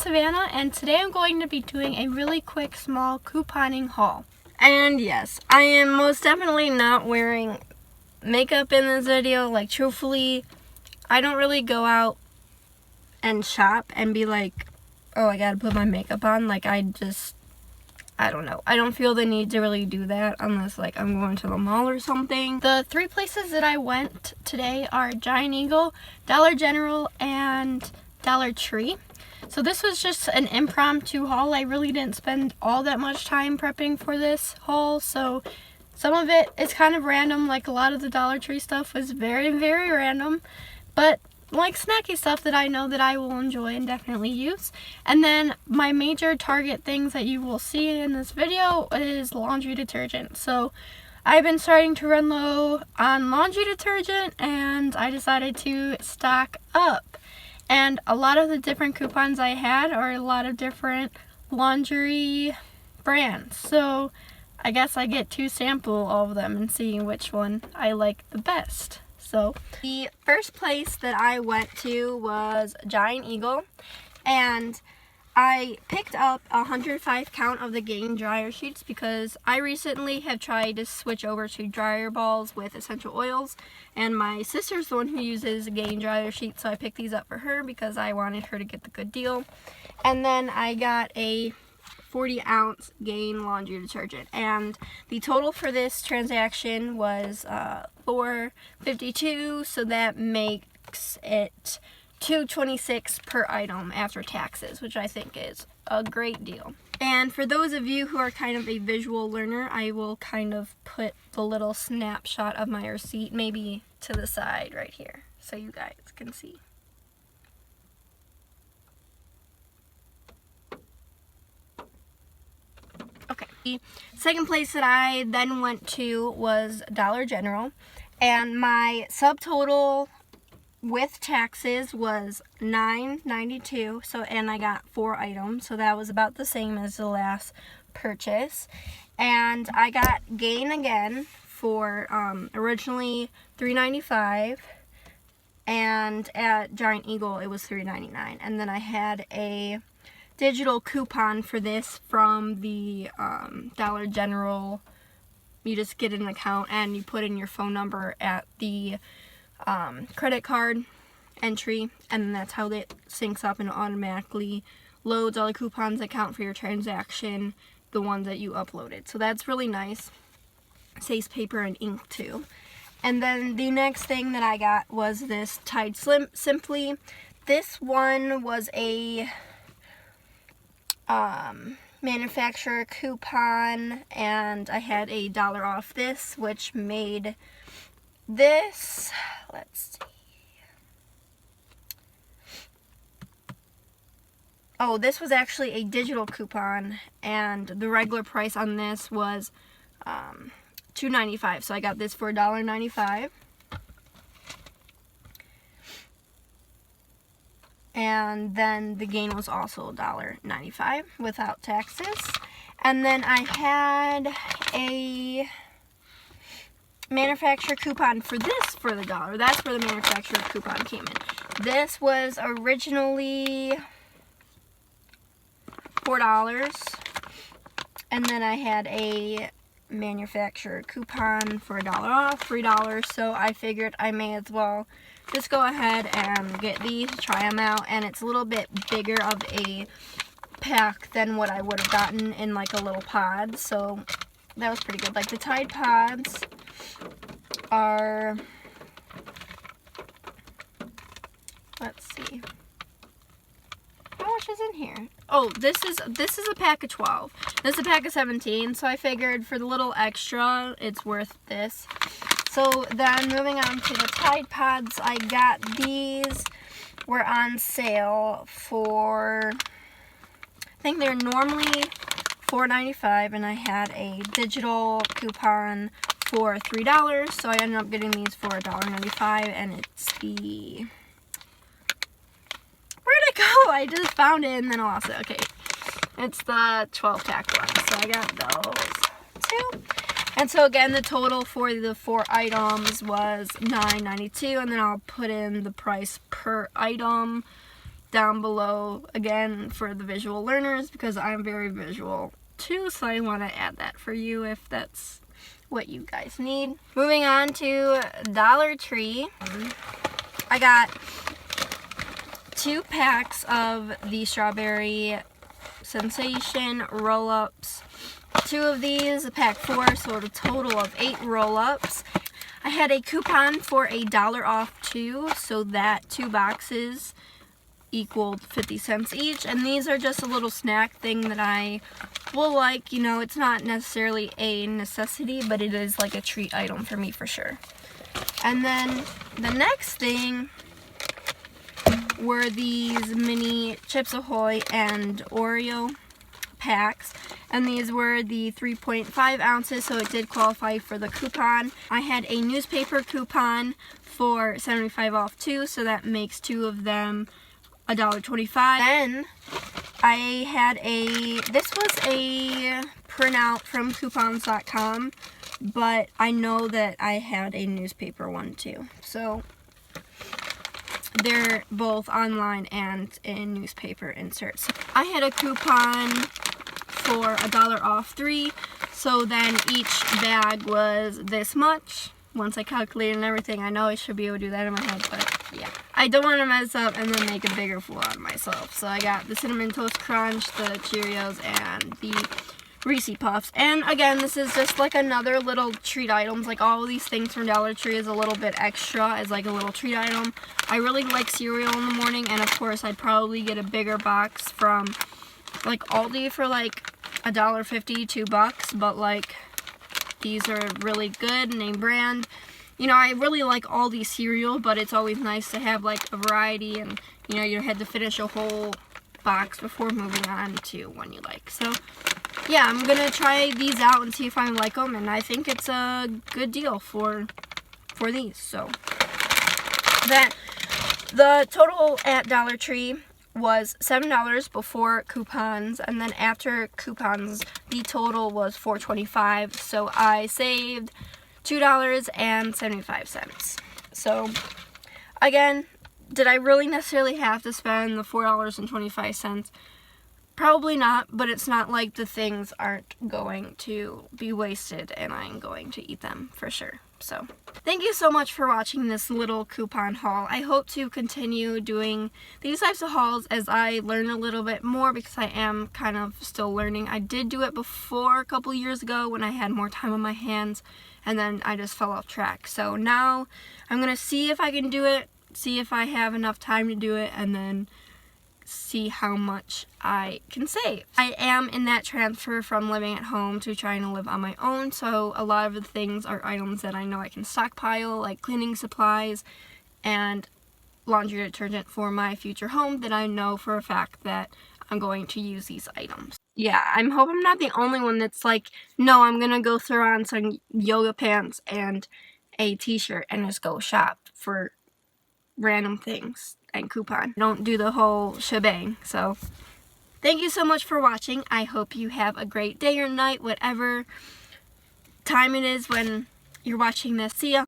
Savannah, and today I'm going to be doing a really quick small couponing haul. And yes, I am most definitely not wearing makeup in this video. Like, truthfully, I don't really go out and shop and be like, oh, I gotta put my makeup on. Like, I don't know. I don't feel the need to really do that unless like I'm going to the mall or something. The three places that I went today are Giant Eagle, Dollar General, and Dollar Tree. So this was just an impromptu haul. I really didn't spend all that much time prepping for this haul, so some of it is kind of random. Like, a lot of the Dollar Tree stuff was very, very random, but like snacky stuff that I know that I will enjoy and definitely use. And then my major Target things that you will see in this video is laundry detergent. So I've been starting to run low on laundry detergent, and I decided to stock up. And a lot of the different coupons I had are a lot of different laundry brands. So I guess I get to sample all of them and see which one I like the best. So the first place that I went to was Giant Eagle, and I picked up 105 count of the Gain dryer sheets because I recently have tried to switch over to dryer balls with essential oils, and my sister's the one who uses Gain dryer sheets, so I picked these up for her because I wanted her to get the good deal. And then I got a 40-ounce Gain laundry detergent, and the total for this transaction was $4.52, so that makes it $2.26 per item after taxes, which I think is a great deal. And for those of you who are kind of a visual learner, I will kind of put the little snapshot of my receipt maybe to the side right here so you guys can see. Okay, the second place that I then went to was Dollar General, and my subtotal with taxes was $9.92. So, and I got 4 items, so that was about the same as the last purchase. And I got Gain again for originally $3.95, and at Giant Eagle it was $3.99. And then I had a digital coupon for this from the Dollar General. You just get an account and you put in your phone number at the credit card entry, and that's how it syncs up and automatically loads all the coupons that count for your transaction, the ones that you uploaded. So that's really nice. Saves paper and ink too. And then the next thing that I got was this Tide Simply. This one was a manufacturer coupon, and I had $1 off this, which made this, let's see, oh, this was actually a digital coupon, and the regular price on this was $2.95, so I got this for $1.95. And then the Gain was also $1.95 without taxes. And then I had a manufacturer coupon for this for the $1. That's where the manufacturer coupon came in. This was originally $4, and then I had a manufacturer coupon for $1 off, $3, so I figured I may as well just go ahead and get these, try them out. And it's a little bit bigger of a pack than what I would have gotten in like a little pod, so that was pretty good. Like, the Tide Pods are, let's see, how much is in here? Oh, this is a pack of 12. This is a pack of 17, so I figured for the little extra, it's worth this. So then moving on to the Tide Pods, I got these, were on sale for, I think they're normally $4.95, and I had a digital coupon for $3, so I ended up getting these for $1.95, and it's the, where'd it go? I just found it and then I lost it. Okay, it's the 12-pack one, so I got those too. And so again, the total for the 4 items was $9.92, and then I'll put in the price per item down below again for the visual learners, because I'm very visual too, so I want to add that for you if that's what you guys need. Moving on to Dollar Tree, I got 2 packs of the Strawberry Sensation roll-ups. 2 of these, a pack 4, so a total of 8 roll-ups. I had a coupon for $1 off 2, so that 2 boxes equaled 50 cents each, and these are just a little snack thing that I will like. You know, it's not necessarily a necessity, but it is like a treat item for me for sure. And then the next thing were these mini Chips Ahoy and Oreo packs, and these were the 3.5 ounces, so it did qualify for the coupon. I had a newspaper coupon for 75 off 2, so that makes 2 of them $1.25. Then I had this was a printout from coupons.com, but I know that I had a newspaper one too, so they're both online and in newspaper inserts. I had a coupon for $1 off 3, so then each bag was this much. Once I calculated and everything, I know I should be able to do that in my head, but yeah. I don't want to mess up and then make a bigger fool out of myself. So I got the Cinnamon Toast Crunch, the Cheerios, and the Reese Puffs. And again, this is just like another little treat items. Like all of these things from Dollar Tree is a little bit extra as like a little treat item. I really like cereal in the morning, and of course I'd probably get a bigger box from like Aldi for like $1.50, $2, but like these are really good, name brand. You know, I really like Aldi cereal, but it's always nice to have like a variety, and you know, you had to finish a whole box before moving on to one you like. So yeah, I'm gonna try these out and see if I like them, and I think it's a good deal for these. So that the total at Dollar Tree was $7 before coupons, and then after coupons the total was $4.25, so I saved $2.75. So again, did I really necessarily have to spend the $4.25? Probably not, but it's not like the things aren't going to be wasted and I'm going to eat them for sure. So thank you so much for watching this little coupon haul. I hope to continue doing these types of hauls as I learn a little bit more, because I am kind of still learning. I did do it before a couple years ago when I had more time on my hands, and then I just fell off track. So now I'm going to see if I can do it, see if I have enough time to do it, and then see how much I can save. I am in that transfer from living at home to trying to live on my own, so a lot of the things are items that I know I can stockpile, like cleaning supplies and laundry detergent for my future home that I know for a fact that I'm going to use these items. Yeah, I hope I'm not the only one that's like, no, I'm gonna go throw on some yoga pants and a t-shirt and just go shop for random things and coupon. Don't do the whole shebang. So thank you so much for watching. I hope you have a great day or night, whatever time it is when you're watching this. See ya.